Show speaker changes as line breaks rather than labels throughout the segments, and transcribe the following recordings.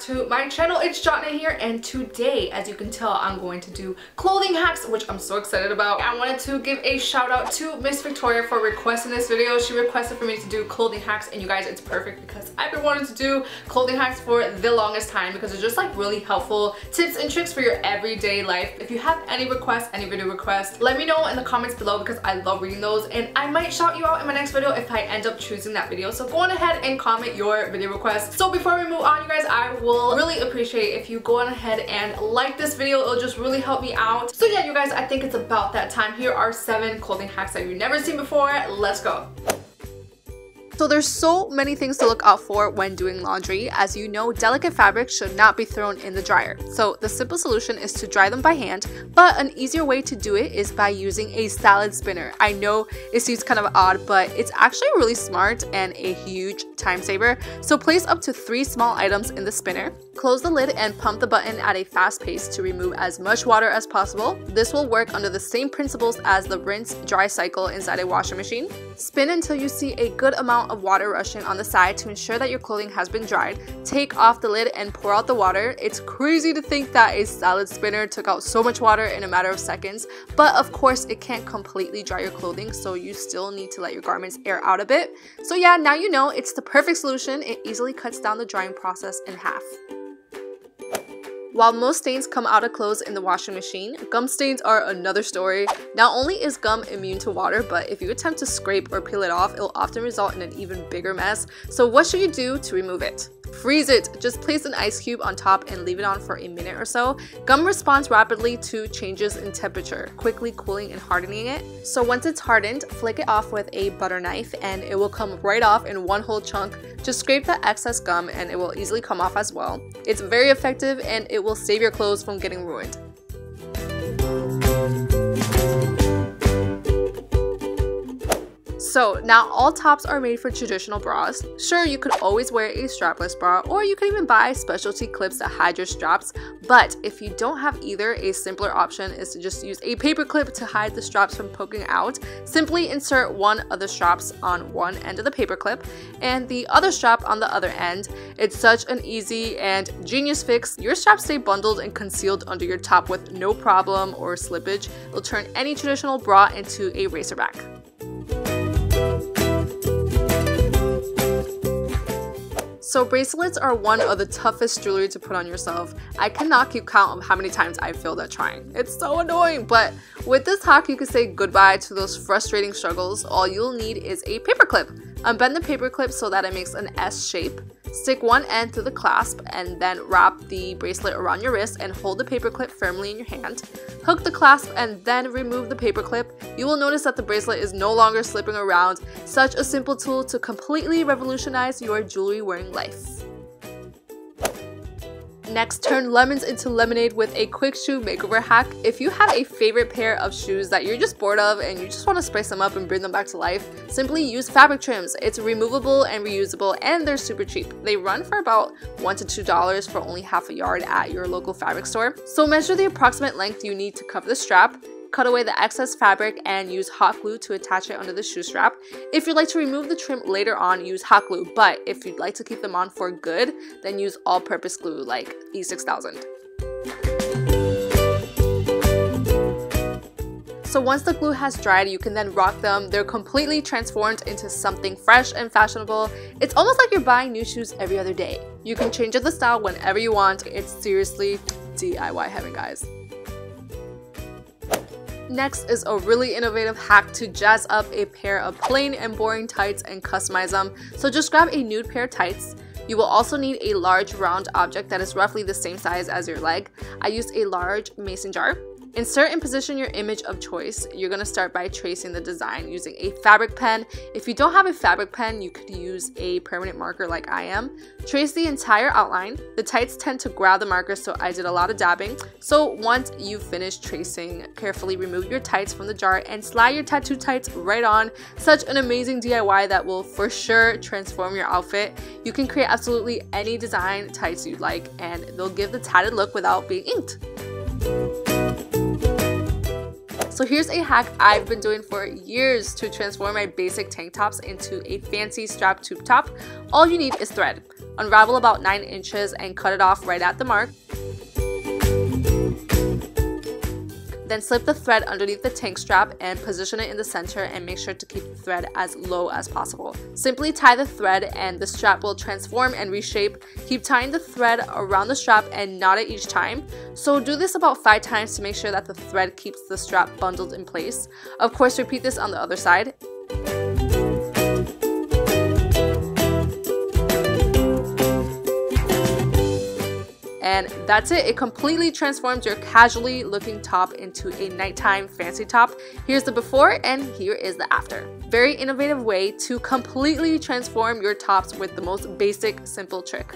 To my channel, it's Jahtnah here, and today, as you can tell, I'm going to do clothing hacks, which I'm so excited about. I wanted to give a shout out to Miss Victoria for requesting this video. She requested for me to do clothing hacks, and you guys, it's perfect because I've been wanting to do clothing hacks for the longest time because it's just like really helpful tips and tricks for your everyday life. If you have any requests, any video requests, let me know in the comments below because I love reading those, and I might shout you out in my next video if I end up choosing that video. So go on ahead and comment your video requests. So before we move on, you guys, I will really appreciate if you go on ahead and like this video. It'll just really help me out. So yeah, you guys, I think it's about that time. Here are 7 clothing hacks that you've never seen before. Let's go. So there's so many things to look out for when doing laundry. As you know, delicate fabrics should not be thrown in the dryer. So the simple solution is to dry them by hand, but an easier way to do it is by using a salad spinner. I know it seems kind of odd, but it's actually really smart and a huge time saver. So place up to 3 small items in the spinner. Close the lid and pump the button at a fast pace to remove as much water as possible. This will work under the same principles as the rinse dry cycle inside a washing machine. Spin until you see a good amount of water rushing on the side to ensure that your clothing has been dried. Take off the lid and pour out the water. It's crazy to think that a salad spinner took out so much water in a matter of seconds, but of course it can't completely dry your clothing, so you still need to let your garments air out a bit. So yeah, now you know, it's the perfect solution. It easily cuts down the drying process in half. While most stains come out of clothes in the washing machine, gum stains are another story. Not only is gum immune to water, but if you attempt to scrape or peel it off, it will often result in an even bigger mess. So what should you do to remove it? Freeze it! Just place an ice cube on top and leave it on for a minute or so. Gum responds rapidly to changes in temperature, quickly cooling and hardening it. So once it's hardened, flick it off with a butter knife and it will come right off in one whole chunk. Just scrape the excess gum and it will easily come off as well. It's very effective and it will save your clothes from getting ruined. So now all tops are made for traditional bras. Sure, you could always wear a strapless bra, or you could even buy specialty clips that hide your straps, but if you don't have either, a simpler option is to just use a paper clip to hide the straps from poking out. Simply insert one of the straps on one end of the paper clip and the other strap on the other end. It's such an easy and genius fix. Your straps stay bundled and concealed under your top with no problem or slippage. It'll turn any traditional bra into a racerback. So bracelets are one of the toughest jewelry to put on yourself. I cannot keep count of how many times I failed at trying. It's so annoying, but with this hack you can say goodbye to those frustrating struggles. All you'll need is a paper clip. Unbend the paper clip so that it makes an S shape. Stick one end through the clasp and then wrap the bracelet around your wrist and hold the paper clip firmly in your hand. Hook the clasp and then remove the paper clip. You will notice that the bracelet is no longer slipping around. Such a simple tool to completely revolutionize your jewelry wearing life. Next, turn lemons into lemonade with a quick shoe makeover hack. If you have a favorite pair of shoes that you're just bored of and you just want to spice them up and bring them back to life, simply use fabric trims. It's removable and reusable and they're super cheap. They run for about $1 to $2 for only half a yard at your local fabric store. So measure the approximate length you need to cover the strap. Cut away the excess fabric and use hot glue to attach it under the shoe strap. If you'd like to remove the trim later on, use hot glue, but if you'd like to keep them on for good, then use all-purpose glue like E6000. So once the glue has dried, you can then rock them. They're completely transformed into something fresh and fashionable. It's almost like you're buying new shoes every other day. You can change up the style whenever you want. It's seriously DIY heaven, guys. Next is a really innovative hack to jazz up a pair of plain and boring tights and customize them. So just grab a nude pair of tights. You will also need a large round object that is roughly the same size as your leg. I used a large mason jar. Insert and position your image of choice. You're going to start by tracing the design using a fabric pen. If you don't have a fabric pen, you could use a permanent marker like I am. Trace the entire outline. The tights tend to grab the marker, so I did a lot of dabbing. So once you've finished tracing, carefully remove your tights from the jar and slide your tattoo tights right on. Such an amazing DIY that will for sure transform your outfit. You can create absolutely any design tights you'd like, and they'll give the tatted look without being inked. So here's a hack I've been doing for years to transform my basic tank tops into a fancy strap tube top. All you need is thread. Unravel about 9 inches and cut it off right at the mark. Then slip the thread underneath the tank strap and position it in the center, and make sure to keep the thread as low as possible. Simply tie the thread and the strap will transform and reshape. Keep tying the thread around the strap and knot it each time. So do this about 5 times to make sure that the thread keeps the strap bundled in place. Of course, repeat this on the other side. And that's it. It completely transforms your casually looking top into a nighttime fancy top. Here's the before and here is the after. Very innovative way to completely transform your tops with the most basic, simple trick.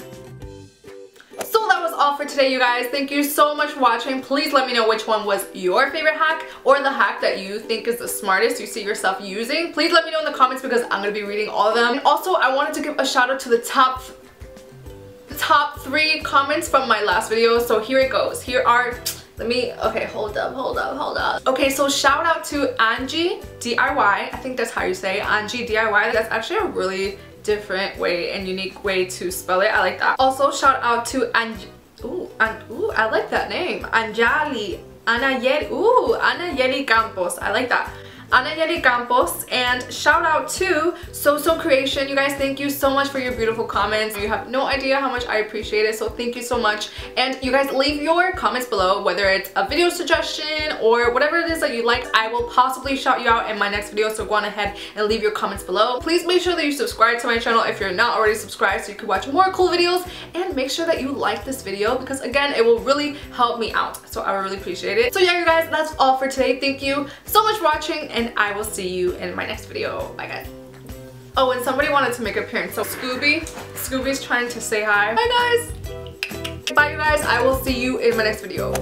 So that was all for today, you guys. Thank you so much for watching. Please let me know which one was your favorite hack or the hack that you think is the smartest you see yourself using. Please let me know in the comments because I'm going to be reading all of them. And also, I wanted to give a shout out to the top 3 comments from my last video. So here it goes. Here are, okay, hold up. Okay, so shout out to Angie DIY. I think that's how you say Angie DIY. That's actually a really different way and unique way to spell it. I like that. Also shout out to I like that name. Anayeli Campos. I like that. Anayeli Campos. And shout out to So Creation. You guys, thank you so much for your beautiful comments. You have no idea how much I appreciate it, so thank you so much. And you guys, leave your comments below, whether it's a video suggestion or whatever it is that you like. I will possibly shout you out in my next video, so go on ahead and leave your comments below. Please make sure that you subscribe to my channel if you're not already subscribed, so you can watch more cool videos, and make sure that you like this video because again, it will really help me out, so I would really appreciate it. So yeah, you guys, that's all for today. Thank you so much for watching, and I will see you in my next video. Bye guys. Oh, and somebody wanted to make an appearance, so Scooby's trying to say hi. Bye guys. Bye you guys. I will see you in my next video.